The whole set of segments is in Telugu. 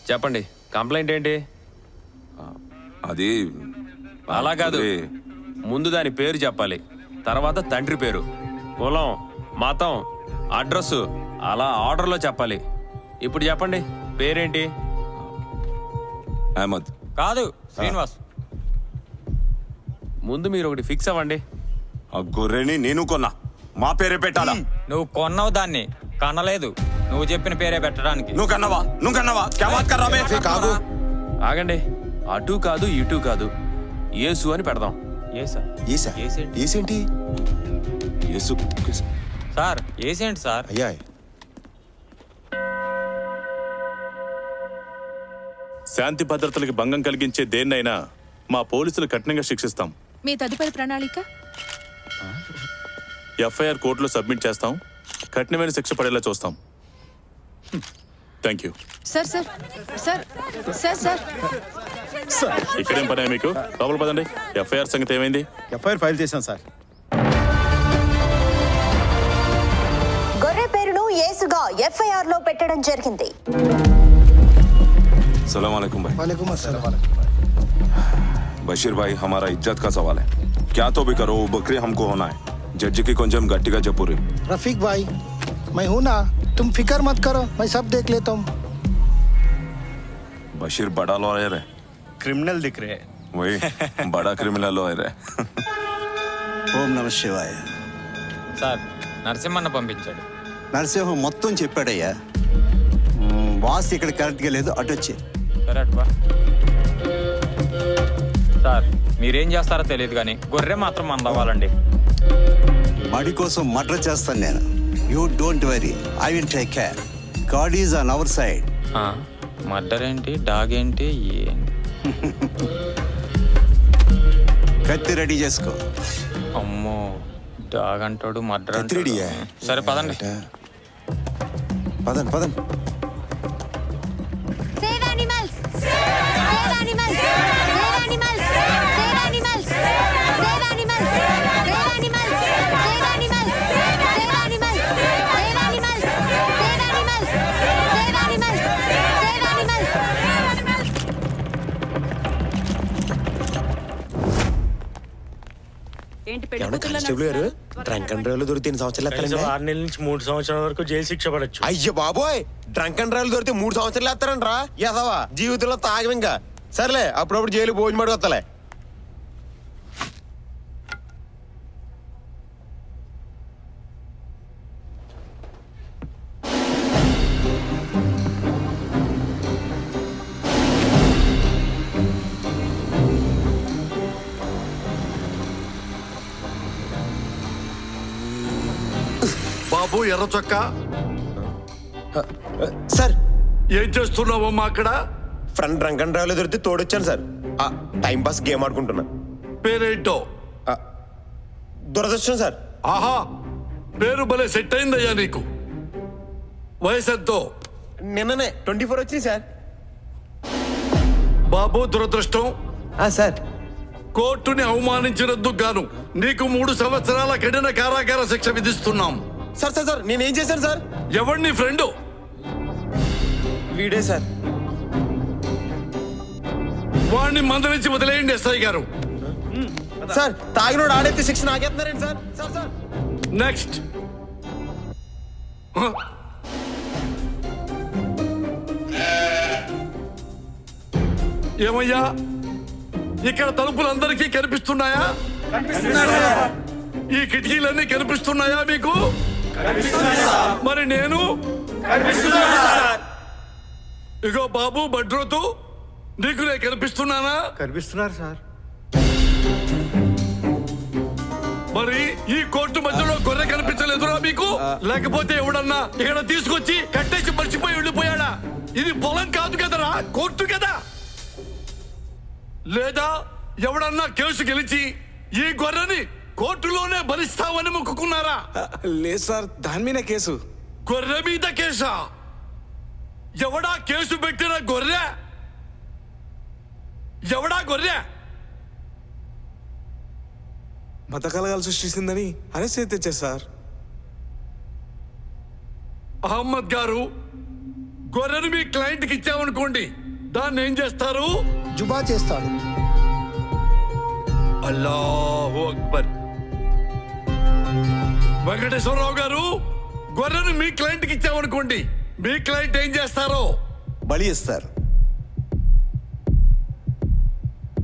చెప్పండి, కంప్లైంట్ ఏంటి? అది అలా కాదు, ముందు దాని పేరు చెప్పాలి, తర్వాత తండ్రి పేరు, కులం, మతం, అడ్రస్ అలా ఆర్డర్లో చెప్పాలి. ఇప్పుడు చెప్పండి, పేరేంటి? అహ్మద్. కాదు, శ్రీనివాస్. ముందు మీరు ఒకటి ఫిక్స్ అవ్వండి. ఆ గొర్రెని నేను కొన్నా, మా పేరే పెట్టాలా? నువ్వు కొన్నావు దాన్ని, కనలేదు. నువ్వు చెప్పిన పేరే పెట్టడానికి. నువ్వు కన్నావా క్యా బాత్ కర్ రహా బే? కాదు, ఆగండి. అటు కాదు ఇటు కాదు, యేసు అని పెడదాం. ఏసేంటి? యేసు. సార్ ఏసేంటి సార్? అయ్యా, శాంతి భద్రతలకు భంగం కలిగించే దేన్నైనా మా పోలీసులు కఠినంగా శిక్షిస్తాం. మీ తదుపరి ప్రణాళిక? ఎఫ్ఐఆర్ కోర్టులో సబ్మిట్ చేస్తాం, కఠినమైన శిక్ష పడేలా చూస్తాం. Thank you. Sir sir sir sir sir ఇక్కడేం పనే మీకు? లోపల పదండి. ఎఫ్ఐఆర్ సంగతి ఏమైంది? ఎఫ్ఐఆర్ ఫైల్ చేశాం సార్. గొర్రె పేరును యేసుగా ఎఫ్ఐఆర్ లో పెట్టడం జరిగింది. सलाम वालेकुम भाई. वालेकुम अस्सलाम. बशीर भाई, हमारा इज्जत का सवाल है. क्या तो भी करो, वो बकरी हमको होना है. जज की కొంచెం గట్టిగా చెప్పురి. रफीक भाई, मैं हूं ना, तुम फिक्र मत करो, मैं सब देख लेता हूँ. बशीर बड़ा लॉयर है. क्रिमिनल दिख रहे हैं. वही बड़ा क्रिमिनल लॉयर है. ఓం నమ శివాయ. సార్ నరసింహన్న పంపించాడు. నరసింహం మొత్తం చెప్పాడయ్యా. వాస్ ఇక్కడ కరెక్ట్గా లేదు, అటు వచ్చి. సరే అట్వా. సార్ మీరేం చేస్తారో తెలియదు కానీ గొర్రె మాత్రం మంద అవ్వాలండి. మడి కోసం మర్డర్ చేస్తాను నేను. You don't worry, I will take care. God is on our side. Murder ఏంటి, డాగ్ ఏంటి, ఏంటి? కత్తి రెడీ చేసుకో. అమ్మో, డాగ్ అంటాడు, మర్డర్ కత్తి రెడీయా? సరే పదండి. పదండి. Save animals! Save animals! Save animals! Save animals! Save animals! Save animals! Save animals! Save animals! Save animals! Save animals! Save animals! Save animals! Constable గారు, డ్రంక్ అండ్ డ్రైవ్ లో దొరికి 3 సంవత్సరాలు 6 నెలల నుంచి 3 సంవత్సరాల వరకు జైలు శిక్ష పడచ్చు. అయ్యో బాబోయ్, డ్రంక్ అండ్ డ్రైవ్ దొరికితే 3 సంవత్సరాలు వేస్తారంట్రా? యదవా జీవితంలో తాగం ఇంకా. సర్లే, అప్పుడప్పుడు జైలు భోజనం పడి వస్తలే. బాబు ఎర్ర చొక్కా, సార్, ఏం చేస్తున్నావమ్మా అక్కడ? ఫ్రెండ్ డ్రంక్ అండ్ డ్రైవ్ లో దొరికితే తోడొచ్చాను సార్. టైం పాస్ గేమ్ ఆడుకుంటున్నా. పేరేంటో? దురదృష్టం సార్. ఆహా, పేరు భలే సెట్ అయిందయ్యా నీకు. వయసు ఎంతో? నిన్ననే 24 వచ్చింది సార్. బాబు దురదృష్టం, సార్, కోర్టుని అవమానించినందుకు గాను నీకు 3 సంవత్సరాల కఠిన కారాగార శిక్ష విధిస్తున్నాం. సార్ నేనేం చేశాను సార్? ఎవరిని ఫ్రెండు? వీడే సార్. వాడిని మందలించి వదిలేయండి ఎస్ఐ గారు. సార్, తాగినోడు ఆడైతే శిక్ష నాకేస్తున్నారండి సార్. Sir next. ఏమయ్యా, ఇక్కడ తలుపులందరికీ కనిపిస్తున్నాయా? ఈ కిటికీలన్నీ కనిపిస్తున్నాయా మీకు? మరి నేను? ఇగో బాబు బడ్రోతు, నీకు నేను కనిపిస్తున్నానా? కనిపిస్తున్నారు సార్. మరి ఈ కోర్టు మధ్యలో గొర్రె కనిపించలేదురా మీకు? లేకపోతే ఎవడన్నా ఇక్కడ తీసుకొచ్చి కట్టేసి మర్చిపోయి వెళ్ళిపోయాడా? ఇది పొలం కాదు కదరా, కోర్టు కదా. లేదా ఎవడన్నా కేసు గెలిచి ఈ గొర్రెని కోర్టులోనే భరిస్తామని మొక్కుకున్నారా? లేదు సార్, దాని మీద కేసు. గొర్రె మీద కేసా? ఎవడా కేసు పెట్టిన గొర్రె? ఎవడా గొర్రె? మత కలగాలు సృష్టిస్తుందని అరెస్ట్ తెచ్చారు సార్. అహ్మద్ గారు, గొర్రెను మీ క్లయింట్ కి ఇచ్చామనుకోండి, దాన్ని ఏం చేస్తారు? జుబా చేస్తాడు. అల్లాహు అక్బర్. వెంకటేశ్వరరావు గారు, గొర్రెను మీ క్లయింట్ కి ఇచ్చామనుకోండి, మీ క్లయింట్ ఏం చేస్తారో? బలి ఇస్తారు.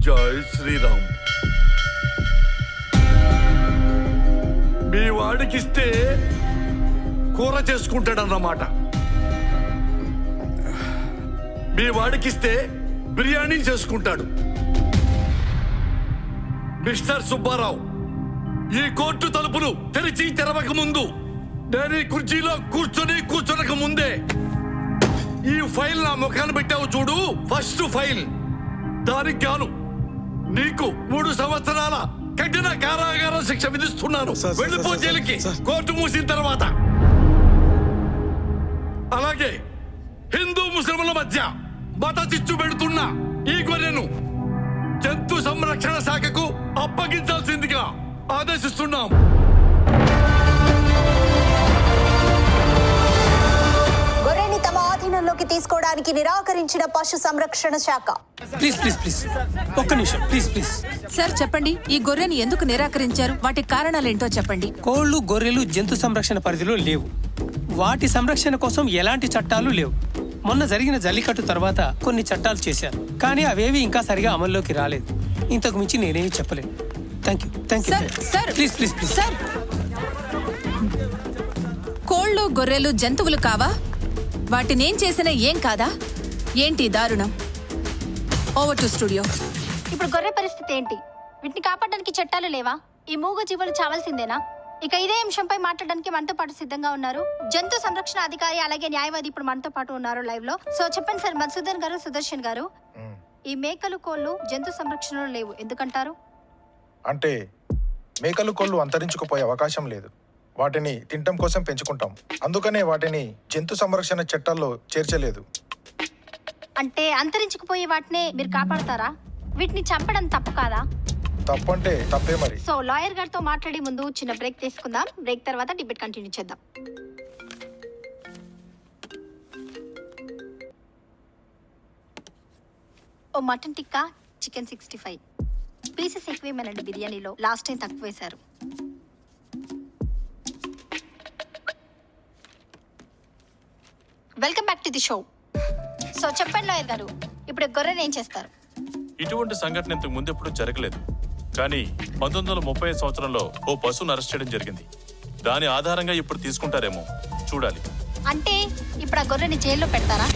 జై శ్రీరామ్. మీ వాడికిస్తే కూర చేసుకుంటాడన్నమాట. మీ వాడికిస్తే బిర్యానీ చేసుకుంటాడు. మిస్టర్ సుబ్బారావు, ఈ కోర్టు తలుపులు తెరిచి తెరవక ముందు, నేను ఈ కుర్చీలో కూర్చొనక ముందే ఈ ఫైల్ నా ముఖాన్ని పెట్టావు చూడు, ఫస్ట్ ఫైల్. దానికి గాను నీకు 3 సంవత్సరాల కఠిన కారాగార శిక్ష విధిస్తున్నాను. వెళ్ళిపో జైలుకి, కోర్టు మూసిన తర్వాత. అలాగే హిందూ ముస్లింల మధ్య మత చిచ్చు పెడుతున్న ఈ గొర్రెను జంతు సంరక్షణ శాఖకు అప్పగించాల్సిందిగా ఆదేశిస్తున్నాం. గొర్రెని తమ ఆధీనంలోకి తీసుకోవడానికి నిరాకరించిన పశు సంరక్షణ శాఖ. ప్లీజ్ ఒక్క నిమిషం ప్లీజ్. సార్ చెప్పండి, ఈ గొర్రెని ఎందుకు నిరాకరించారు? వాటి కారణాలేంటో చెప్పండి. కోళ్లు గొర్రెలు జంతు సంరక్షణ పరిధిలో లేవు. వాటి సంరక్షణ కోసం ఎలాంటి చట్టాలు లేవు. మొన్న జరిగిన జల్లికట్టు తర్వాత కొన్ని చట్టాలు చేశారు, కానీ అవేవి ఇంకా సరిగా అమల్లోకి రాలేదు. ఇంతకు మించి నేనేమి చెప్పలేను. Thank you. ప్లీజ్. సార్, కోళ్లు గొర్రెలు జంతువులు కావా? వాటినేం చేసినా ఏం కాదా? ఏంటి దారుణం? Over to studio. ఇప్పుడు గొర్రె పరిస్థితి ఏంటి? వీటిని కాపాడడానికి చట్టాలు లేవా? ఈ మూగ జీవులు చావాల్సిందేనా? ఇక ఇదే అంశంపై మాట్లాడడానికి మనతో పాటు సిద్ధంగా ఉన్నారు జంతు సంరక్షణ అధికారి, అలాగే న్యాయవాది ఇప్పుడు మనతో పాటు ఉన్నారు లైవ్ లో. సో చెప్పండి సార్, మధుసూదన్ గారు, సుదర్శన్ గారు, ఈ మేకలు కోళ్లు జంతు సంరక్షణలో లేవు ఎందుకంటారు? అంటే మేకలు కోళ్లు అంతరించుకుపోయే అవకాశం లేదు. వాటిని తినటం కోసం పెంచుకుంటాం, అందుకనే వాటిని జంతు సంరక్షణ చట్టాల్లో చేర్చలేదు. అంటే అంతరించుకుపోయే వాటినే మీరు కాపాడతారా? వీటిని చంపడం తప్పు కాదా? తప్పంటే తప్పే మరి. సో లాయర్ గారితో మాట్లాడే ముందు చిన్న బ్రేక్ తీసుకుందాం. బ్రేక్ తర్వాత డిబేట్ కంటిన్యూ చేద్దాం. ఓ మటన్ టిక్కా, చికెన్ 65 పీసెస్ ఎక్కువేమేనండి బిర్యానీలో. లాస్ట్ టైం తక్కువ వేశారు. Welcome back to the show. So చెప్పండి లాయర్ గారు, ఇప్పుడు గొర్రెని ఏం చేస్తారు? ఇటువంటి సంఘటన ఇంతకు ముందు ఎప్పుడు జరగలేదు, కానీ 1930 సంవత్సరంలో ఓ పశువును అరెస్ట్ చేయడం జరిగింది. దాని ఆధారంగా ఇప్పుడు తీసుకుంటారేమో చూడాలి. అంటే ఇప్పుడు ఆ గొర్రెని జైల్లో పెడతారా?